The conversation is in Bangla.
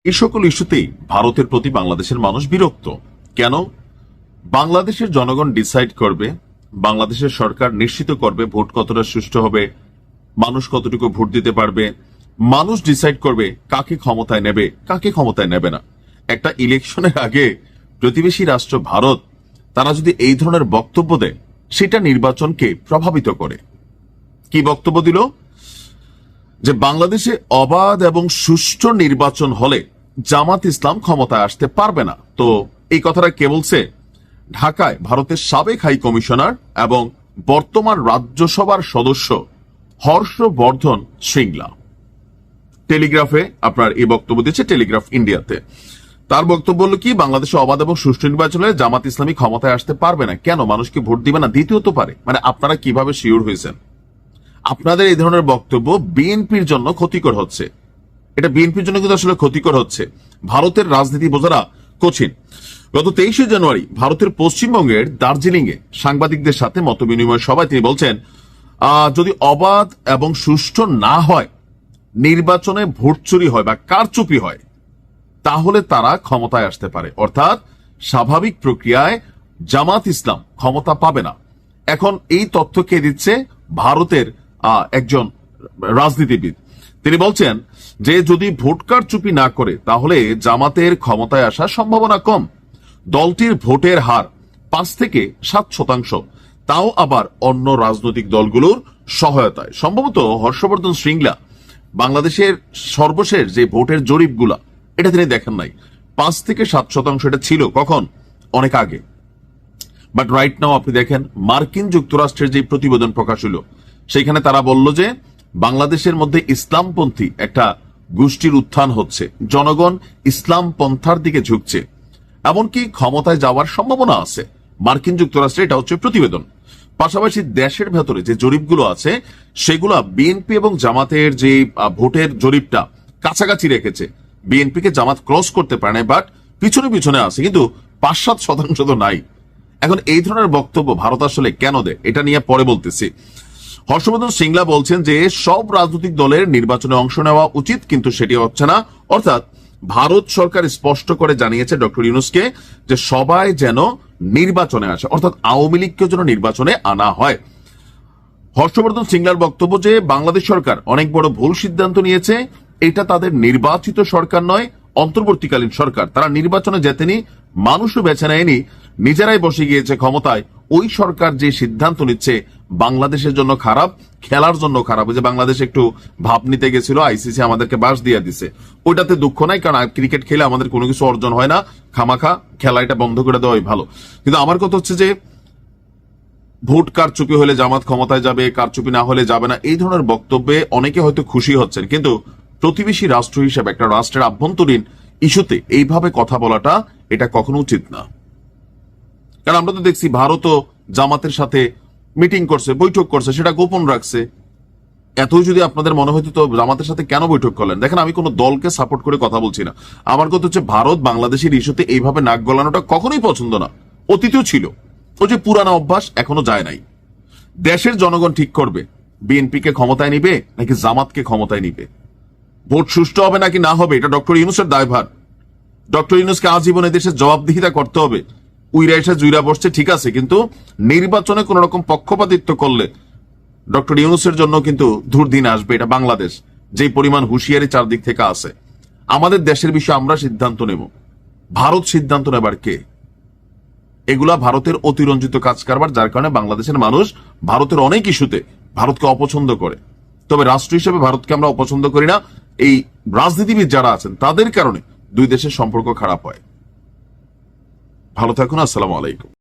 এই সকল ইস্যুতেই ভারতের প্রতি বাংলাদেশের মানুষ বিরক্ত। কেন? বাংলাদেশের জনগণ ডিসাইড করবে, বাংলাদেশের সরকার নিশ্চিত করবে ভোট কতটা সুষ্ঠু হবে, মানুষ কতটুকু ভোট দিতে পারবে, মানুষ ডিসাইড করবে কাকে ক্ষমতায় নেবে, কাকে ক্ষমতায় নেবে না। একটা ইলেকশনের আগে প্রতিবেশী রাষ্ট্র ভারত তারা যদি এই ধরনের বক্তব্য দেয়, সেটা নির্বাচনকে প্রভাবিত করে। কি বক্তব্য দিল? যে বাংলাদেশে অবাধ এবং সুষ্ঠু নির্বাচন হলে জামাত ইসলাম ক্ষমতায় আসতে পারবে না। তো এই কথাটা কে বলছে? ঢাকায় ভারতের সাবেক হাই কমিশনার এবং বর্তমান রাজ্যসভার সদস্য হর্ষবর্ধন শ্রিংলা টেলিগ্রাফে আপনার এই বক্তব্য দিচ্ছে, টেলিগ্রাফ ইন্ডিয়াতে। তার বক্তব্য হলো কি, বাংলাদেশে অবাধ এবং সুষ্ঠু নির্বাচন হলে জামাত ইসলামী ক্ষমতায় আসতে পারবে না। কেন? মানুষকে ভোট দিবে না, দিতেও তো পারে। মানে আপনারা কিভাবে শিওর হয়েছেন? আপনাদের এই ধরনের বক্তব্য বিএনপির জন্য ক্ষতিকর হচ্ছে। এটা বিএনপির জন্য কিন্তু আসলে ক্ষতিকর হচ্ছে। ভারতের রাজনীতি বোঝারা কঠিন। গত 23শে জানুয়ারি ভারতের পশ্চিমবঙ্গের দার্জিলিং এ সাংবাদিকদের সাথে মতবিনিময় সভায় তিনি বলছেন, যদি অবাধ এবং সুষ্ঠু না হয়, নির্বাচনে ভোট চুরি হয় বা কারচুপি হয়, তাহলে তারা ক্ষমতায় আসতে পারে। অর্থাৎ স্বাভাবিক প্রক্রিয়ায় জামাত ইসলাম ক্ষমতা পাবে না। এখন এই তথ্য কে দিচ্ছে? ভারতের একজন রাজনীতিবিদ। তিনি বলছেন যে যদি ভোট কারচুপি না করে তাহলে জামাতের ক্ষমতায় আসার সম্ভাবনা কম। দলটির ভোটের হার 5 থেকে 7%, তাও আবার অন্য রাজনৈতিক দলগুলোর সহায়তায়। সম্ভবত হর্ষবর্ধন শ্রিংলা বাংলাদেশের সর্বশেষ যে ভোটের জরিপগুলা, এটা তিনি দেখেন নাই। 5 থেকে 7% এটা ছিল কখন? অনেক আগে। বাট রাইট নাও আপনি দেখেন মার্কিন যুক্তরাষ্ট্রের যে প্রতিবেদন প্রকাশ হলো, সেখানে তারা বলল যে বাংলাদেশের মধ্যে ইসলামপন্থী একটা গোষ্ঠীর উত্থান হচ্ছে, জনগণ ইসলাম পন্থার দিকে ঝুঁকছে, এমনকি ক্ষমতায় যাওয়ার সম্ভাবনা আছে। মার্কিন যুক্তরাষ্ট্রে এটা হচ্ছে প্রতিবেদন। পাশাপাশি দেশের ভেতরে যে জরিপগুলো আছে, সেগুলা বিএনপি এবং জামাতের যে ভোটের জরিপটা কাছাকাছি রেখেছে। বিএনপিকে জামাত ক্রস করতে পারে না, বাট পিছনে পিছনে আছে, কিন্তু 5-7% তো নাই। এখন এই ধরনের বক্তব্য ভারত আসলে কেন দেয়, এটা নিয়ে পরে বলতেছি। হর্ষবর্ধন শ্রিংলা বলছেন যে সব রাজনৈতিক দলের নির্বাচনে অংশ নেওয়া উচিত, কিন্তু সেটি হচ্ছে না। অর্থাৎ ভারত সরকার স্পষ্ট করে জানিয়েছে ডক্টর ইউনূসকে যে সবাই যেন নির্বাচনে আসে, অর্থাৎ আওয়ামী লীগকে যেন নির্বাচনে আনা হয়। হর্ষবর্ধন শ্রিংলার বক্তব্য যে বাংলাদেশ সরকার অনেক বড় ভুল সিদ্ধান্ত নিয়েছে। এটা তাদের নির্বাচিত সরকার নয়, অন্তর্বর্তীকালীন সরকার। তারা নির্বাচনে জেতেনি, মানুষও বেছে নেয়নি, নিজেরাই বসে গিয়েছে ক্ষমতায়। ওই সরকার যে সিদ্ধান্ত নিচ্ছে বাংলাদেশের জন্য খারাপ, খেলার জন্য খারাপ। যে বাংলাদেশ একটু ভাব নিতে গেছিল, আইসিসি আমাদেরকে বাস দিয়ে দিছে, ওইটাতে দুঃখ নাই, কারণ ক্রিকেট খেলে আমাদের কোনো কিছু অর্জন হয় না, খামাখা খেলা এটা বন্ধ করে দেওয়াই ভালো। কিন্তু আমার কথা হচ্ছে যে ভোট কারচুপি হলে জামাত ক্ষমতায় যাবে, কারচুপি না হলে যাবে না, এই ধরনের বক্তব্যে অনেকে হয়তো খুশি হচ্ছেন, কিন্তু প্রতিবেশী রাষ্ট্র হিসেবে একটা রাষ্ট্রের আভ্যন্তরীণ ইস্যুতে এইভাবে কথা বলাটা এটা কখনো উচিত না। কারণ আমরা তো দেখছি ভারতও জামাতের সাথে মিটিং করছে, বৈঠক করছে, সেটা গোপন রাখছে। এতই যদি আপনাদের মনে হইতো তো জামাতের সাথে কেন বৈঠক করলেন? দেখেন, আমি কোনো দলকে সাপোর্ট করে কথা বলছি না। আমার কথা হচ্ছে ভারত বাংলাদেশের ইস্যুতে এইভাবে নাক গলানোটা কখনোই পছন্দ না। অতীতেও ছিল, ও যে পুরানো অভ্যাস এখনো যায় নাই। দেশের জনগণ ঠিক করবে বিএনপি কে ক্ষমতায় নিবে নাকি জামাতকে ক্ষমতায় নিবে। ভোট সুষ্ঠু হবে নাকি না হবে, এটা ডক্টর ইউনূসের দায়ভার। ডক্টর ইউনূসকে আজীবন দেশের জবাবদিহিতা করতে হবে। উইরা এসে জুইরা বসছে ঠিক আছে, কিন্তু নির্বাচনে কোন রকম পক্ষপাতিত্ব করলে ডক্টর ইউনূসের জন্য কিন্তু দুর্দিন আসবে। এটা বাংলাদেশ, যে পরিমাণ হুঁশিয়ারি চারদিক থেকে আছে। আমাদের দেশের বিষয়ে আমরা সিদ্ধান্ত নেব, ভারত সিদ্ধান্ত নেবার কে? এগুলা ভারতের অতিরঞ্জিত কাজ কারবার, যার কারণে বাংলাদেশের মানুষ ভারতের অনেক ইস্যুতে ভারতকে অপছন্দ করে। তবে রাষ্ট্র হিসেবে ভারতকে আমরা অপছন্দ করি না। এই রাজনীতিবিদ যারা আছেন তাদের কারণে দুই দেশের সম্পর্ক খারাপ হয়। ভালো থাকুন, আসসালামু আলাইকুম।